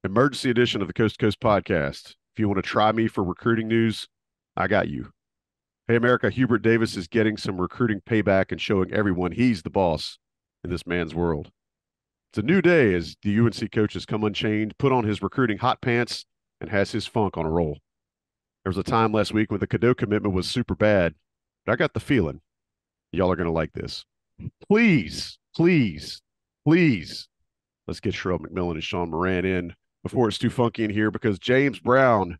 Emergency edition of the Coast to Coast podcast. If you want to try me for recruiting news, I got you. Hey, America, Hubert Davis is getting some recruiting payback and showing everyone he's the boss in this man's world. It's a new day as the UNC coach has come unchained, put on his recruiting hot pants, and has his funk on a roll. There was a time last week when the Cadeau commitment was super bad, but I got the feeling y'all are going to like this. Please, please, please, let's get Sherrell McMillan and Sean Moran in before it's too funky in here because James Brown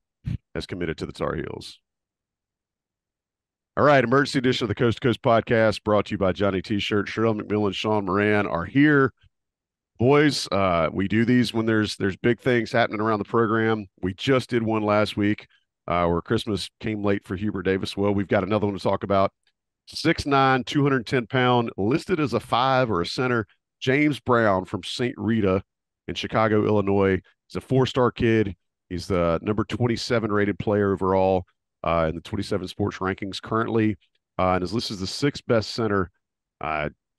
has committed to the Tar Heels. All right, emergency edition of the Coast to Coast podcast brought to you by Johnny T-Shirt. Sherrell McMillan, Sean Moran are here. Boys, we do these when there's big things happening around the program. We just did one last week where Christmas came late for Hubert Davis. Well, we've got another one to talk about. 6'9", 210-pound, listed as a 5 or a center, James Brown from St. Rita in Chicago, Illinois. He's a four-star kid. He's the number 27 rated player overall in the 27 sports rankings currently, and is listed as the sixth best center.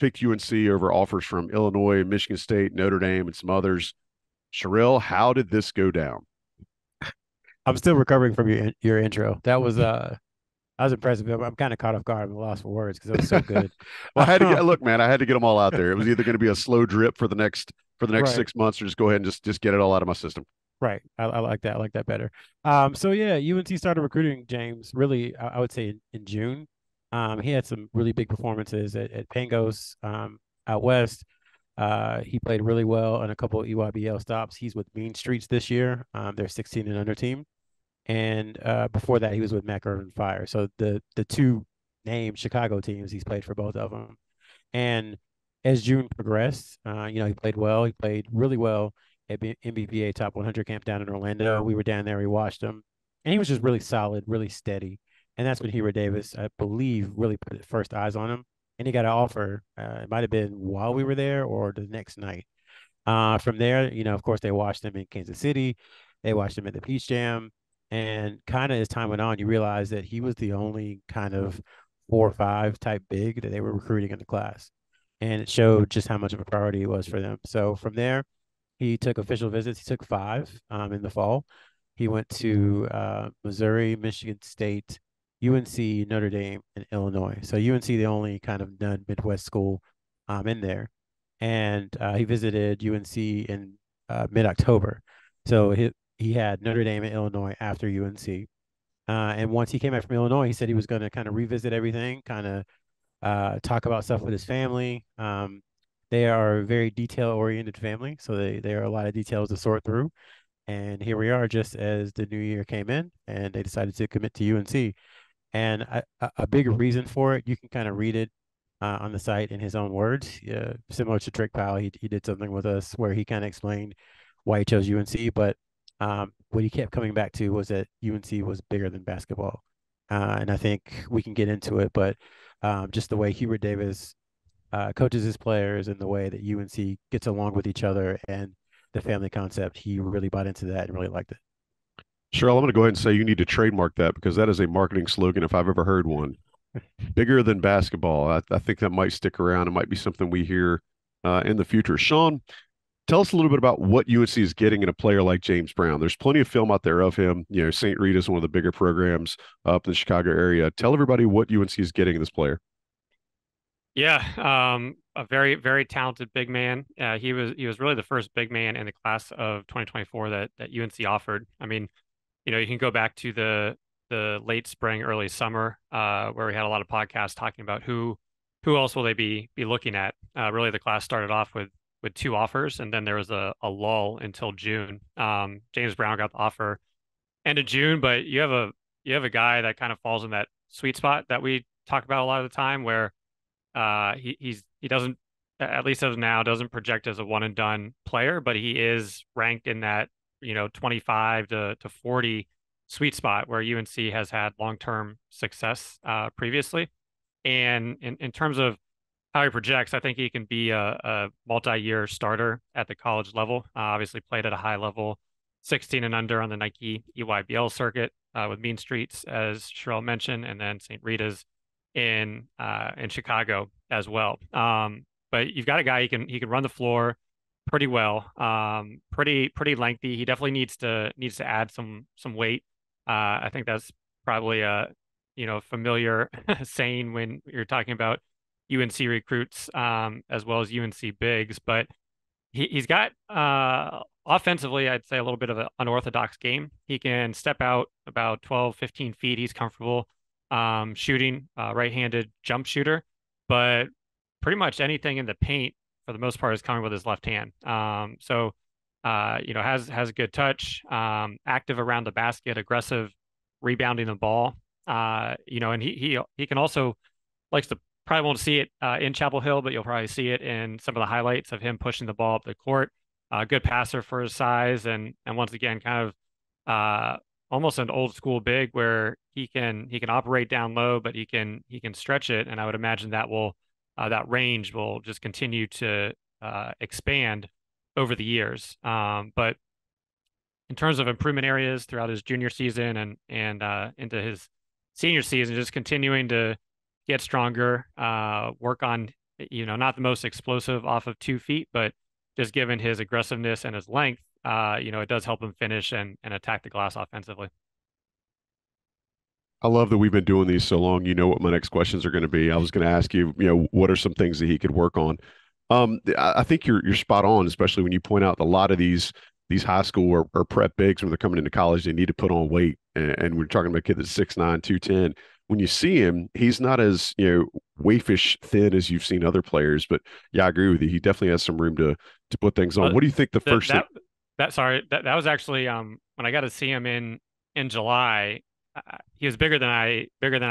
Picked UNC over offers from Illinois, Michigan State, Notre Dame, and some others. Sherrell, how did this go down? I'm still recovering from your intro. That was impressive. I'm kind of caught off guard. I'm lost for words because it was so good. Well, I had to get look, man. I had to get them all out there. It was either going to be a slow drip for the next Right, 6 months, or just go ahead and just get it all out of my system. right. I like that. I like that better. So yeah, UNC started recruiting James really, I would say in June. He had some really big performances at Pangos, out west. He played really well on a couple of EYBL stops. He's with Mean Streets this year. They're 16 and under team. And before that, he was with Mac Irvin Fire. So the two named Chicago teams, he's played for both of them. And as June progressed, he played well. He played really well at MBVA Top 100 camp down in Orlando. We were down there. We watched him, and he was just really solid, really steady. And that's when Hero Davis, I believe, really put first eyes on him. And he got an offer. It might have been while we were there or the next night. From there, of course, they watched him in Kansas City. They watched him at the Peach Jam. And kind of as time went on, you realize that he was the only kind of 4 or 5 type big that they were recruiting in the class. And it showed just how much of a priority it was for them. So from there, he took official visits. He took 5 in the fall. He went to Missouri, Michigan State, UNC, Notre Dame, and Illinois. So UNC, the only kind of non-Midwest school in there. And he visited UNC in mid-October. So he had Notre Dame and Illinois after UNC. And once he came back from Illinois, he said he was going to kind of revisit everything, kind of talk about stuff with his family. They are a very detail-oriented family, so there are a lot of details to sort through. And here we are, just as the new year came in, and they decided to commit to UNC. And a big reason for it, you can kind of read it on the site in his own words. Similar to Trick Powell, he did something with us where he kind of explained why he chose UNC, but what he kept coming back to was that UNC was bigger than basketball. And I think we can get into it, but just the way Hubert Davis coaches his players and the way that UNC gets along with each other and the family concept, he really bought into that and really liked it. Sherrell, I'm going to go ahead and say you need to trademark that because that is a marketing slogan if I've ever heard one. Bigger than basketball. I think that might stick around. It might be something we hear in the future. Sean, tell us a little bit about what UNC is getting in a player like James Brown. There's plenty of film out there of him. St. Rita is one of the bigger programs up in the Chicago area. Tell everybody what UNC is getting in this player. Yeah, a very, very talented big man. He was really the first big man in the class of 2024 that UNC offered. I mean, you can go back to the late spring, early summer, where we had a lot of podcasts talking about who else will they be looking at. Really, the class started off with 2 offers, and then there was a lull until June. James Brown got the offer end of June, but you have a guy that kind of falls in that sweet spot that we talk about a lot of the time, where he doesn't, at least as of now, doesn't project as a one and done player, but he is ranked in that 25 to 40 sweet spot where UNC has had long-term success previously. And in terms of how he projects, I think he can be a multi-year starter at the college level. Obviously played at a high level, 16 and under on the Nike EYBL circuit with Mean Streets, as Sherrell mentioned, and then St. Rita's in Chicago as well. But you've got a guy he can run the floor. pretty well. Pretty lengthy. He definitely needs to add some weight. I think that's probably a familiar saying when you're talking about UNC recruits, as well as UNC bigs. But he's got offensively, I'd say a little bit of an unorthodox game. He can step out about 12, 15 feet. He's comfortable shooting, right-handed jump shooter, but pretty much anything in the paint for the most part is coming with his left hand. Has a good touch, active around the basket, aggressive rebounding the ball. And he can also likes to probably won't see it in Chapel Hill, but you'll probably see it in some of the highlights of him pushing the ball up the court. Good passer for his size, and once again, kind of almost an old school big where he can operate down low, but he can stretch it, and I would imagine that range will just continue to expand over the years. But in terms of improvement areas throughout his junior season and into his senior season, just continuing to get stronger, work on, not the most explosive off of 2 feet, but just given his aggressiveness and his length, it does help him finish and attack the glass offensively. I love that we've been doing these so long. You know what my next questions are going to be. I was going to ask you, what are some things that he could work on? I think you're spot on, especially when you point out a lot of these high school or prep bigs when they're coming into college, they need to put on weight. And we're talking about a kid that's 6'9", 210. When you see him, he's not as waifish thin as you've seen other players. But yeah, I agree with you. He definitely has some room to put things on. What do you think the that first thing? that that was actually when I got to see him in July. He was bigger than I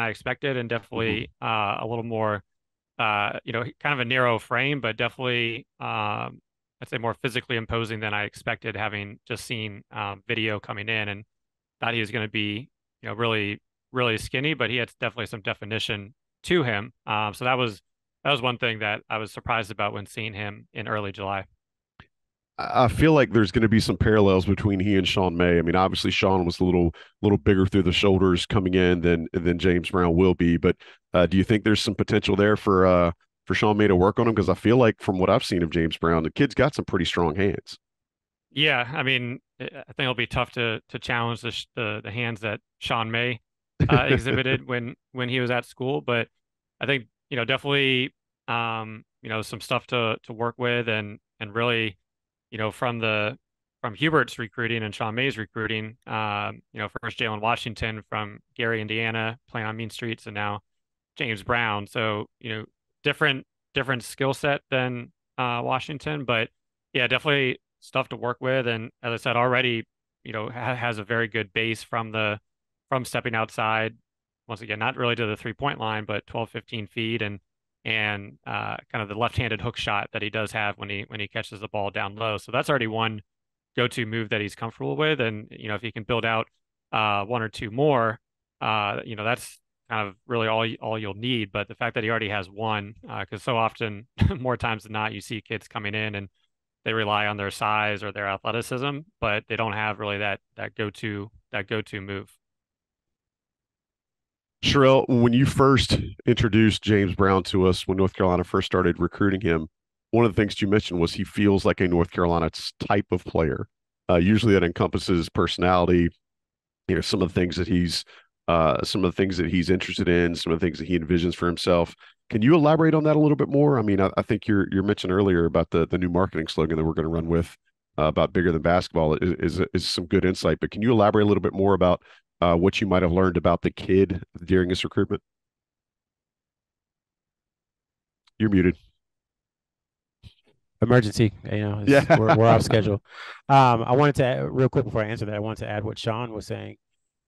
expected, and Mhm. definitely a little more kind of a narrow frame, but definitely I'd say more physically imposing than I expected, having just seen video coming in, and thought he was going to be really really skinny, but he had definitely some definition to him. So that was one thing that I was surprised about when seeing him in early July. I feel like there's going to be some parallels between he and Sean May. I mean, obviously Sean was a little bigger through the shoulders coming in than James Brown will be. But do you think there's some potential there for Sean May to work on him? Because I feel like from what I've seen of James Brown, the kid's got some pretty strong hands. Yeah, I mean, I think it'll be tough to challenge the hands that Sean May exhibited when he was at school, but I think definitely some stuff to work with, and really from Hubert's recruiting and Sean May's recruiting, first Jalen Washington from Gary, Indiana, playing on Mean Streets, and now James Brown. So different different skill set than Washington, but yeah, definitely stuff to work with. And as I said already, has a very good base from stepping outside. Once again, not really to the 3-point line, but 12, 15 feet, and kind of the left-handed hook shot that he does have when he catches the ball down low. So that's already one go-to move that he's comfortable with. And if he can build out one or two more, that's kind of really all you'll need. But the fact that he already has one, because so often, more times than not, you see kids coming in and they rely on their size or their athleticism, but they don't have really that go-to move. Sherrell, when you first introduced James Brown to us, when North Carolina first started recruiting him, one of the things you mentioned was he feels like a North Carolina type of player. Usually that encompasses personality, some of the things that he's interested in, some of the things that he envisions for himself. Can you elaborate on that a little bit more? I mean, I think you mentioned earlier about the new marketing slogan that we're going to run with about bigger than basketball is some good insight. But can you elaborate a little bit more about what you might have learned about the kid during his recruitment? You're muted. Emergency, Yeah. we're off schedule. I wanted to real quick before I answer that, I wanted to add what Sean was saying.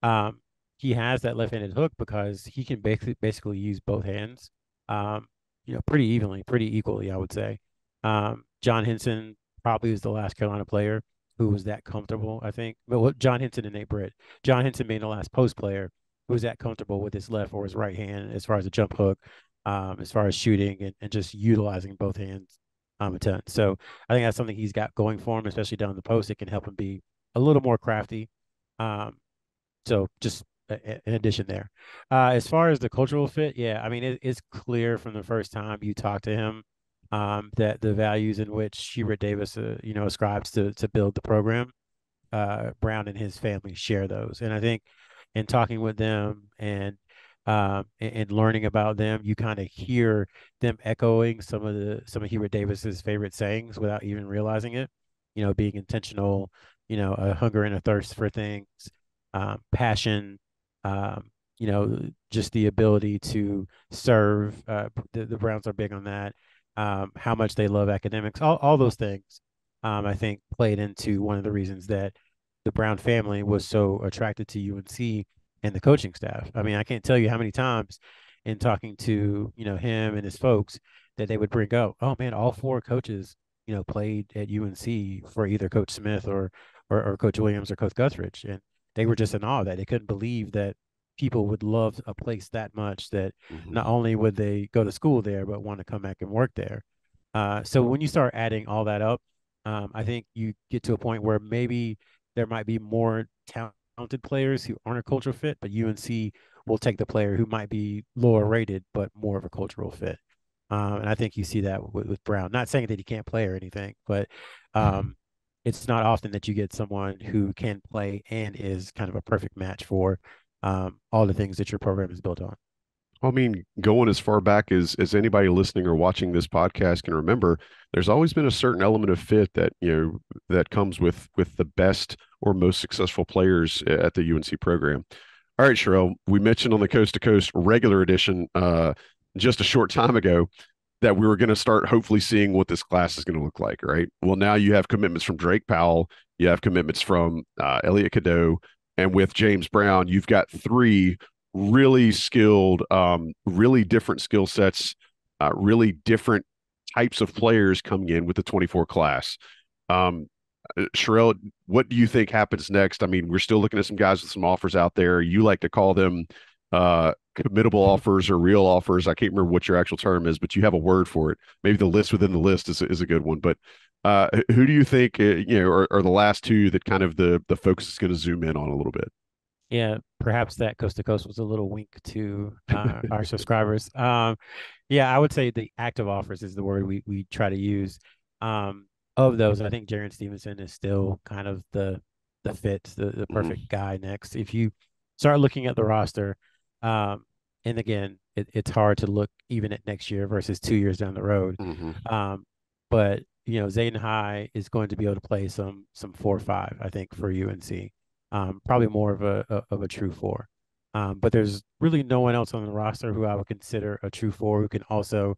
Um, he has that left-handed hook because he can basically use both hands, pretty evenly, pretty equally, I would say. John Henson probably was the last Carolina player who was that comfortable, I think. But John Henson and Nate Britt. John Henson being the last post player who was that comfortable with his left or his right hand as far as a jump hook, as far as shooting and just utilizing both hands a ton. So I think that's something he's got going for him, especially down the post. It can help him be a little more crafty. So just in addition there, as far as the cultural fit, yeah, I mean it's clear from the first time you talk to him that the values in which Hubert Davis, ascribes to build the program, Brown and his family share those. And I think in talking with them and learning about them, you kind of hear them echoing some of Hubert Davis's favorite sayings without even realizing it. Being intentional, a hunger and a thirst for things, passion, just the ability to serve. The Browns are big on that. How much they love academics, all those things, I think played into one of the reasons that the Brown family was so attracted to UNC and the coaching staff. I mean, I can't tell you how many times in talking to, him and his folks that they would bring up, oh man, all four coaches, played at UNC for either Coach Smith or Coach Williams or Coach Guthridge. And they were just in awe of that. They couldn't believe that people would love a place that much that not only would they go to school there, but want to come back and work there. So when you start adding all that up, I think you get to a point where maybe there might be more talented players who aren't a cultural fit, but UNC will take the player who might be lower rated, but more of a cultural fit. And I think you see that with Brown. Not saying that he can't play or anything, but it's not often that you get someone who can play and is kind of a perfect match for all the things that your program is built on. I mean, going as far back as anybody listening or watching this podcast can remember, there's always been a certain element of fit that that comes with the best or most successful players at the UNC program. All right, Sherrell, we mentioned on the Coast to Coast regular edition just a short time ago that we were going to start hopefully seeing what this class is going to look like, right? Well, now you have commitments from Drake Powell, you have commitments from Elliot Cadeau, and with James Brown, you've got three really skilled, really different skill sets, really different types of players coming in with the 24 class. Um, Sherrell, what do you think happens next? I mean, we're still looking at some guys with some offers out there. You like to call them committable offers or real offers. I can't remember what your actual term is, but you have a word for it. Maybe the list within the list is a good one. But who do you think are the last two that kind of the focus is going to zoom in on a little bit? Yeah, perhaps that Coast to Coast was a little wink to our subscribers. Yeah, I would say the active offers is the word we try to use. Of those, I think Jaron Stevenson is still kind of the fit, the perfect guy next. If you start looking at the roster, and again, it's hard to look even at next year versus 2 years down the road. But Zayden High is going to be able to play some 4-5, I think, for UNC. Probably more of a true four. But there's really no one else on the roster who I would consider a true four who can also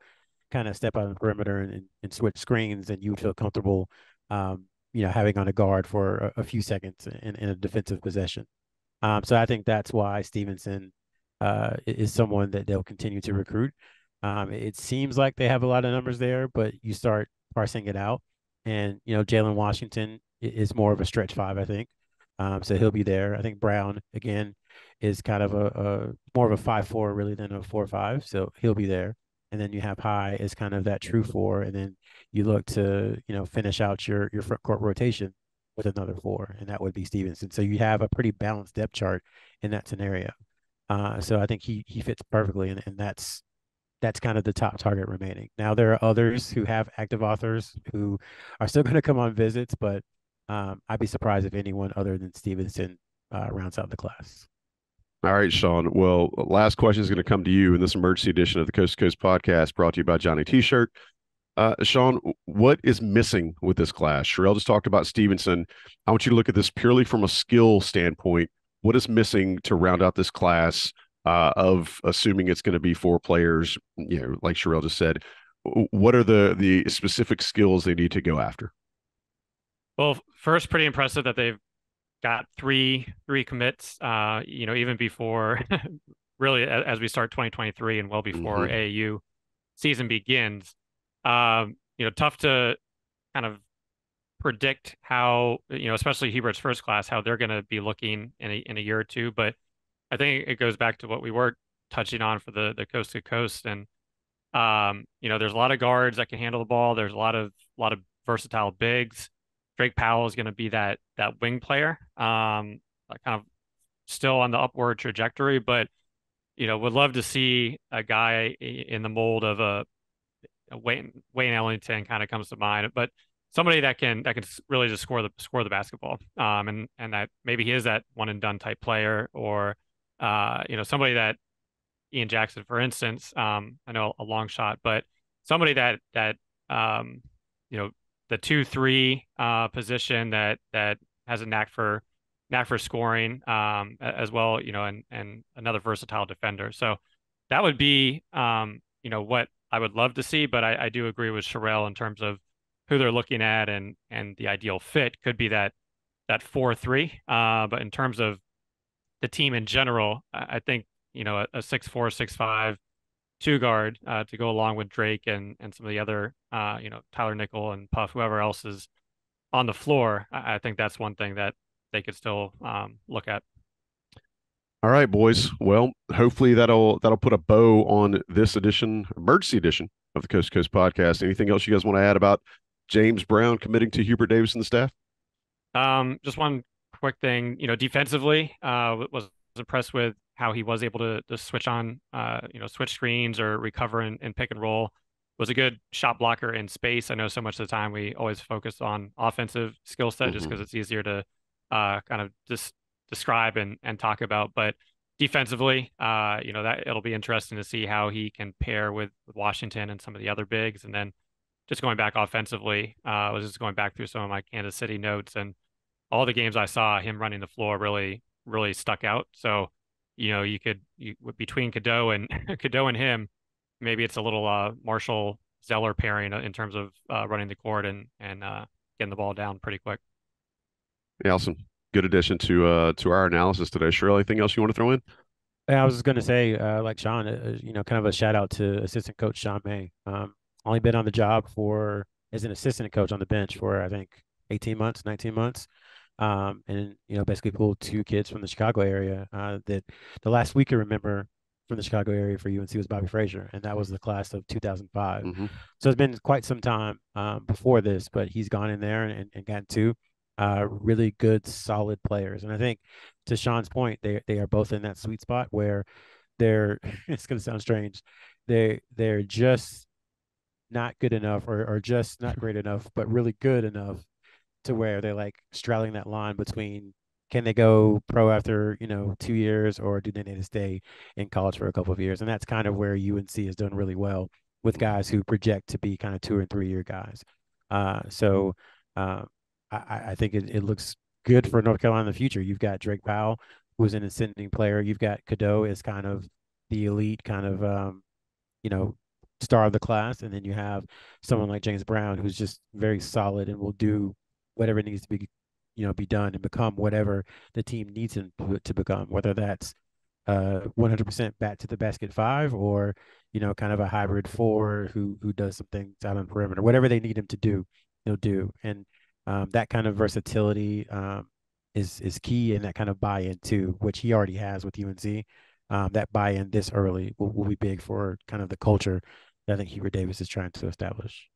kind of step out on the perimeter and switch screens, and you would feel comfortable, having on a guard for a few seconds in a defensive possession. So I think that's why Stevenson is someone that they'll continue to recruit. It seems like they have a lot of numbers there, but you start parsing it out, and Jalen Washington is more of a stretch five, I think. So he'll be there. I think Brown again is kind of a more of a 5-4 really than a 4-5. So he'll be there. And then you have High as kind of that true four, and then you look to finish out your front court rotation with another four, and that would be Stevenson. So you have a pretty balanced depth chart in that scenario. So I think he fits perfectly, and that's kind of the top target remaining. Now there are others who have active authors who are still going to come on visits, but I'd be surprised if anyone other than Stevenson rounds out the class. All right, Sean. Well, last question is going to come to you in this emergency edition of the Coast to Coast podcast brought to you by Johnny T-Shirt. Sean, what is missing with this class? Sherrell just talked about Stevenson. I want you to look at this purely from a skill standpoint. What is missing to round out this class of assuming it's going to be four players, like Sherrell just said? What are the specific skills they need to go after? Well, first, pretty impressive that they've got three commits, even before really as we start 2023 and well before AAU season begins. Tough to kind of predict how, especially Hubert's first class, how they're going to be looking in a year or two. But I think it goes back to what we were touching on for the coast to coast. And, there's a lot of guards that can handle the ball. There's a lot of versatile bigs. Drake Powell is going to be that wing player, kind of still on the upward trajectory, but would love to see a guy in the mold of Wayne Ellington kind of comes to mind, but somebody that can really just score the basketball. And that maybe he is that one and done type player, or somebody that Ian Jackson, for instance, I know a long shot, but somebody that um, you know, the 2-3 position that has a knack for scoring, as well, and another versatile defender. So that would be what I would love to see, but I do agree with Sherrell in terms of who they're looking at, and the ideal fit could be that 4-3. But in terms of the team in general, I think a 6'4", 6'5" two guard to go along with Drake and some of the other Tyler Nickel and Puff, whoever else is on the floor. I think that's one thing that they could still look at. All right, boys. Well, hopefully that'll put a bow on this emergency edition of the Coast to Coast podcast. Anything else you guys want to add about James Brown committing to Hubert Davis and the staff? Just one quick thing, defensively, was impressed with how he was able to switch on, switch screens or recover and pick and roll. Was a good shot blocker in space. I know so much of the time we always focus on offensive skill set just because it's easier to kind of just describe and talk about. But defensively, that it'll be interesting to see how he can pair with Washington and some of the other bigs. And then just going back offensively, I was just going back through some of my Kansas City notes, and all the games I saw him running the floor really, really stuck out. So, between Cadeau and Cadeau and him, maybe it's a little Marshall Zeller pairing in terms of running the court and getting the ball down pretty quick. Yeah, awesome. Good addition to our analysis today. Sherrell, anything else you want to throw in? Yeah, I was just going to say, like Sean, kind of a shout out to assistant coach Sean May. Only been on the job as an assistant coach on the bench for, I think, 18 months, 19 months. And basically pulled two kids from the Chicago area. That the last we can remember from the Chicago area for UNC was Bobby Frazier, and that was the class of 2005. So it's been quite some time before this, but he's gone in there and gotten two really good, solid players. And I think, to Sean's point, they are both in that sweet spot where they're it's going to sound strange, they're just not good enough or just not great enough, but really good enough to where they're like straddling that line between, can they go pro after 2 years, or do they need to stay in college for a couple of years? And that's kind of where UNC has done really well with guys who project to be kind of 2 and 3 year guys. So I think it looks good for North Carolina in the future. You've got Drake Powell, who's an ascending player. You've got Cadeau as kind of the elite kind of star of the class, and then you have someone like James Brown, who's just very solid and will do whatever needs to be done and become whatever the team needs him to become, whether that's 100% back to the basket 5, or kind of a hybrid 4 who does some things out on the perimeter. Whatever they need him to do, he'll do. And that kind of versatility is key, and that kind of buy-in too, which he already has with UNC. That buy-in this early will be big for kind of the culture that I think Hubert Davis is trying to establish.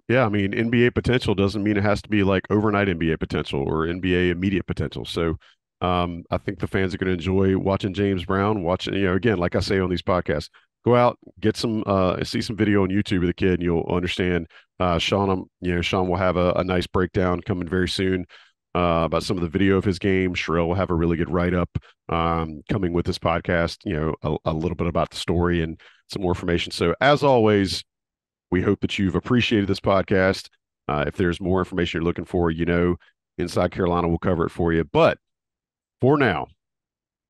Yeah, I mean, NBA potential doesn't mean it has to be like overnight NBA potential or NBA immediate potential. So I think the fans are going to enjoy watching James Brown, again, like I say on these podcasts, go out, get see some video on YouTube of the kid, and you'll understand. Sean will have a nice breakdown coming very soon about some of the video of his game. Sherrell will have a really good write-up coming with this podcast, a little bit about the story and some more information. So as always, we hope that you've appreciated this podcast. If there's more information you're looking for, Inside Carolina will cover it for you. But for now,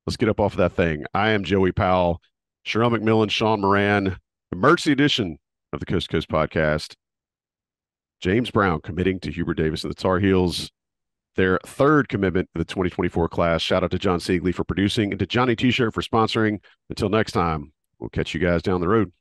let's get up off of that thing. I am Joey Powell, Sherrell McMillan, Sean Moran, emergency edition of the Coast to Coast podcast. James Brown committing to Hubert Davis and the Tar Heels, their third commitment to the 2024 class. Shout out to John Siegley for producing and to Johnny T-Shirt for sponsoring. Until next time, we'll catch you guys down the road.